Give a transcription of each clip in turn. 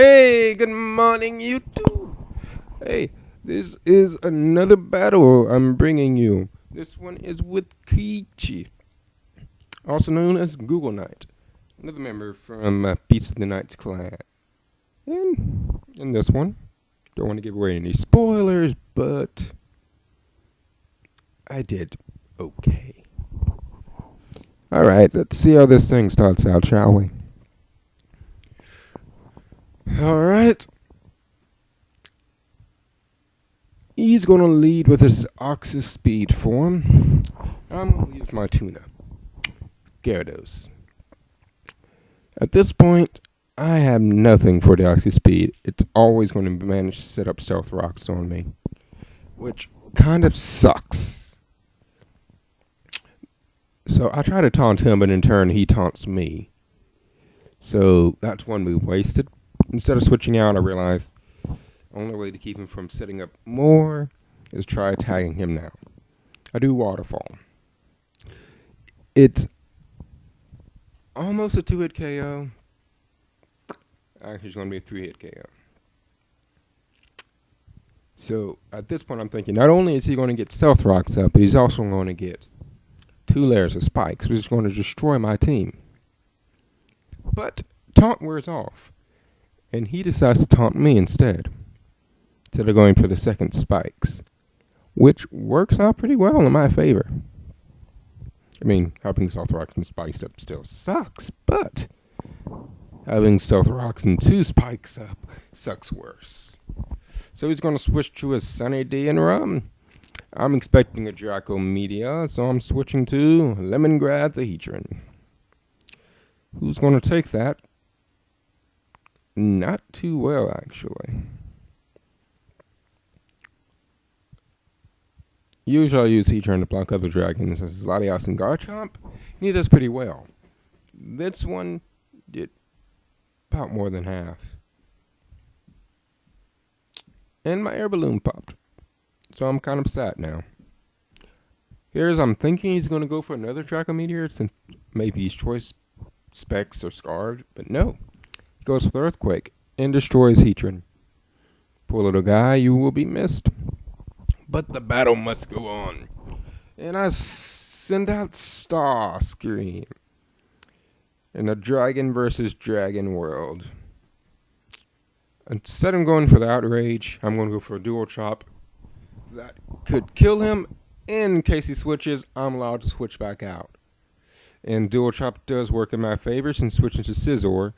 Hey, good morning, YouTube. Hey, this is another battle I'm bringing you. This one is with kxichi, also known as Google Knight, another member from Beats of the Night's clan. And in this one, don't want to give away any spoilers, but I did okay. Alright, let's see how this thing starts out, shall we? Alright. He's going to lead with his Oxus speed form. I'm going to use my tuna, Gyarados. At this point, I have nothing for the Oxus speed. It's always going to manage to set up stealth rocks on me, which kind of sucks. So I try to taunt him, but in turn he taunts me. So that's one move wasted. Instead of switching out, I realized the only way to keep him from setting up more is try tagging him now. I do Waterfall. It's almost a 2-hit KO. Actually, it's going to be a 3-hit KO. So at this point, I'm thinking not only is he going to get stealth rocks up, but he's also going to get 2 layers of spikes, which is going to destroy my team. But taunt wears off, and he decides to taunt me instead of going for the second spikes, which works out pretty well in my favor. I mean, having stealth rocks and spikes up still sucks, but having stealth rocks and 2 spikes up sucks worse. So he's going to switch to a Sunny D and Rum. I'm expecting a Draco Media, so I'm switching to Lemongrad the Heatran. Who's going to take that? Not too well, actually. Usually I use Heatran to block other dragons, as Latias and Garchomp, and he does pretty well. This one did about more than half. And my air balloon popped, so I'm kind of sad now. I'm thinking he's going to go for another Draco Meteor, since maybe his choice specs are scarred, but no. He goes for the Earthquake and destroys Heatran. Poor little guy, you will be missed. But the battle must go on. And I send out Starscream in a Dragon versus Dragon world. Instead of going for the Outrage, I'm going to go for a Dual Chop that could kill him. And in case he switches, I'm allowed to switch back out. And Dual Chop does work in my favor, since switching to Scizor,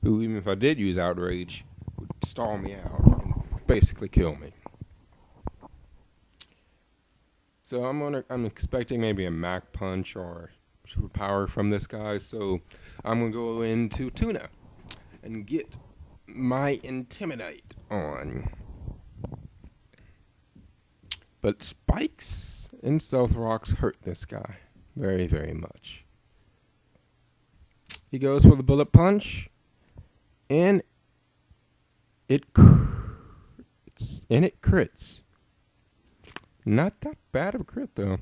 who, even if I did use Outrage, would stall me out and basically kill me. So I'm expecting maybe a Mach Punch or Superpower from this guy. So I'm gonna go into Tuna and get my Intimidate on. But Spikes and Stealth Rocks hurt this guy very, very much. He goes for the Bullet Punch, and it crits. Not that bad of a crit, though.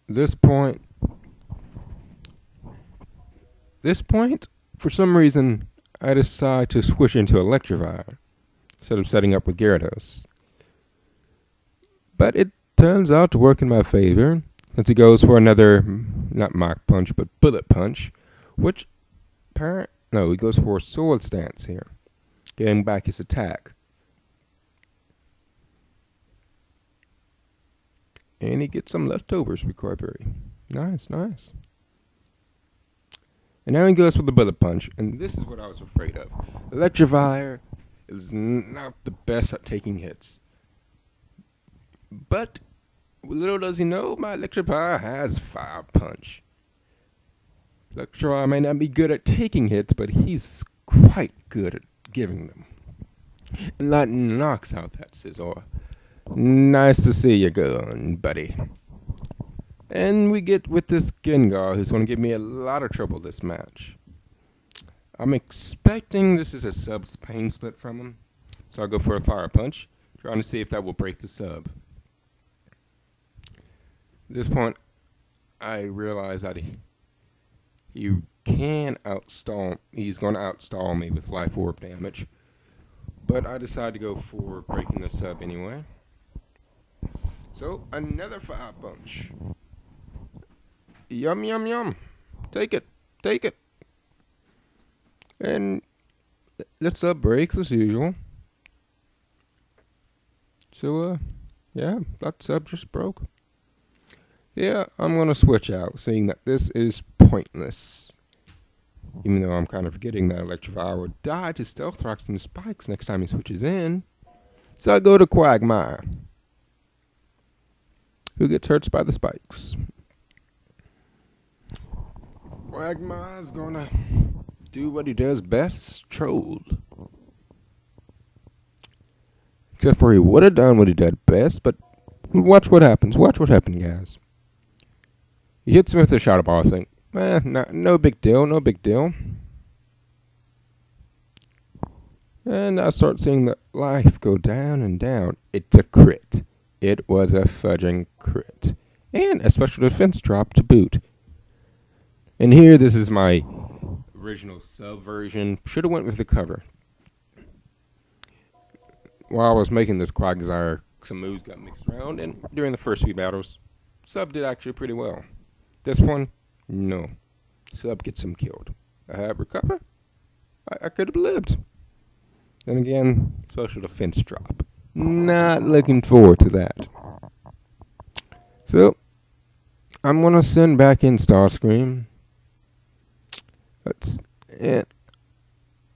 This point, for some reason, I decide to switch into Electrify instead of setting up with Gyarados. But it turns out to work in my favor, since he goes for another, not Mach Punch, but Bullet Punch, which, he goes for a Sword Stance here, getting back his attack. And he gets some leftovers recovery. Nice, nice. And now he goes for the Bullet Punch, and this is what I was afraid of. Electrifier is not the best at taking hits. But little does he know, my Electrifier has Fire Punch. Electrifier may not be good at taking hits, but he's quite good at giving them. And that knocks out that Scizor. Nice to see you going, buddy. And we get with this Gengar, who's going to give me a lot of trouble this match. I'm expecting this is a sub pain split from him, so I'll go for a Fire Punch, trying to see if that will break the sub. At this point, I realize that he can outstall. He's going to outstall me with life orb damage. But I decided to go for breaking the sub anyway. So, another 5 bunch. Yum, yum, yum. Take it. Take it. And the sub breaks as usual. So, yeah, that sub just broke. Yeah, I'm going to switch out, seeing that this is pointless. Even though I'm kind of forgetting that Electrify will die to Stealth Rocks and Spikes next time he switches in. So I go to Quagmire, who gets hurt by the spikes. Quagmire's going to do what he does best, troll. Except for he would have done what he did best, but watch what happens. Watch what happens, guys. He hits him with a Shadow Ball, saying, no big deal, no big deal. And I start seeing the life go down and down. It's a crit. It was a fudging crit. And a special defense drop to boot. And here, this is my original sub version. Should have went with the cover. While I was making this Quagsire, some moves got mixed around, and during the first few battles, sub did actually pretty well. This one, no. Sub gets him killed. I have recover. I could have lived. Then again, special defense drop. Not looking forward to that. So, I'm going to send back in Starscream. That's it.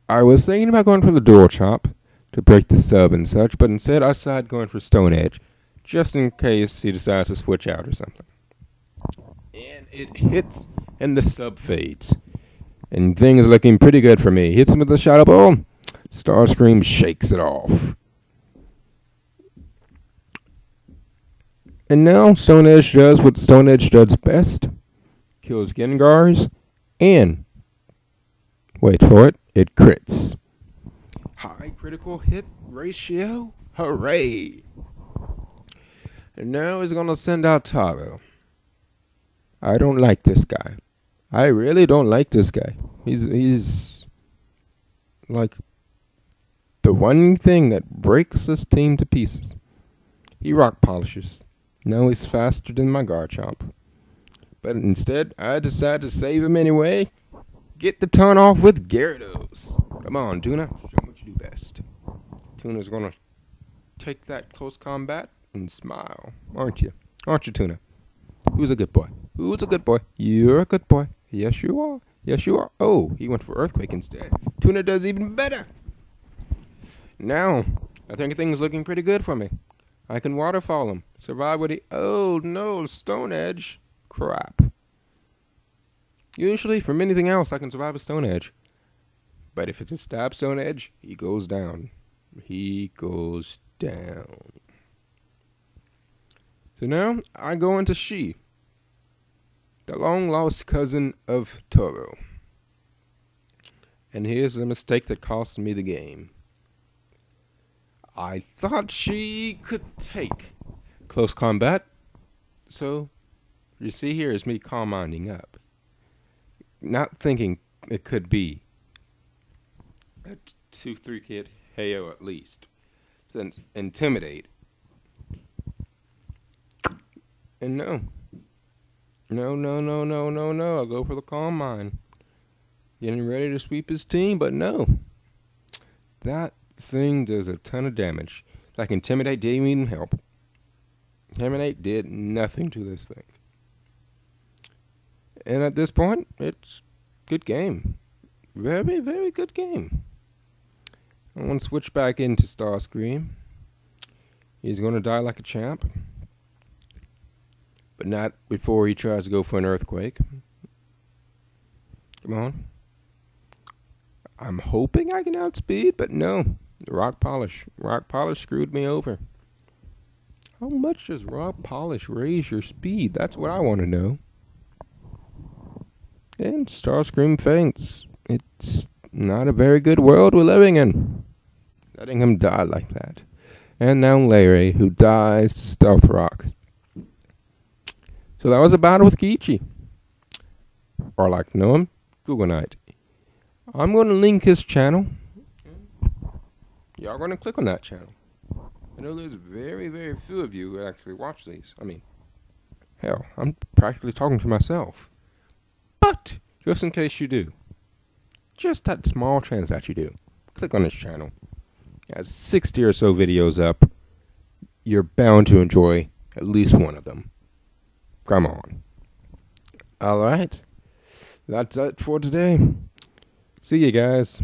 I was thinking about going for the dual chop to break the sub and such, but instead I decided going for Stone Edge, just in case he decides to switch out or something. And it hits, and the sub fades. And things are looking pretty good for me. Hits him with the Shadow Ball. Starscream shakes it off. And now Stone Edge does what Stone Edge does best. Kills Gengars. And, wait for it, it crits. High critical hit ratio. Hooray! And now he's going to send out Taro. I don't like this guy. I really don't like this guy. He's like the one thing that breaks this team to pieces. He rock polishes. Now he's faster than my Garchomp. But instead, I decided to save him anyway. Get the ton off with Gyarados. Come on, Tuna. Show him what you do best. Tuna's going to take that close combat and smile. Aren't you? Aren't you, Tuna? Who's a good boy? Who's a good boy? You're a good boy. Yes, you are. Yes, you are. Oh, he went for Earthquake instead. Tuna does even better. Now, I think things looking pretty good for me. I can Waterfall him. Survive what he... Oh, no. Stone Edge. Crap. Usually, from anything else, I can survive a Stone Edge. But if it's a Stab Stone Edge, he goes down. He goes down. So now, I go into She, the long-lost cousin of Toro. And here's the mistake that cost me the game. I thought she could take close combat. So, you see here is me calm-minding up. Not thinking it could be a 2-3 kid Heyo at least. Since Intimidate. And no. No. I'll go for the Calm Mind. Getting ready to sweep his team, but no. That thing does a ton of damage. Like Intimidate didn't even help. Intimidate did nothing to this thing. And at this point, it's good game. Very, very good game. I want to switch back into Starscream. He's going to die like a champ. But not before he tries to go for an Earthquake. Come on. I'm hoping I can outspeed, but no. Rock Polish. Rock Polish screwed me over. How much does Rock Polish raise your speed? That's what I want to know. And Starscream faints. It's not a very good world we're living in. Letting him die like that. And now Larry, who dies to Stealth Rock. So that was a battle with kxichi. Or like know him, Google Night. I'm going to link his channel. Y'all going to click on that channel. I know there's very, very few of you who actually watch these. I mean, hell, I'm practically talking to myself. But, just in case you do, just that small chance that you do, click on his channel. He has 60 or so videos up. You're bound to enjoy at least one of them. Come on. Alright. That's it for today. See you guys.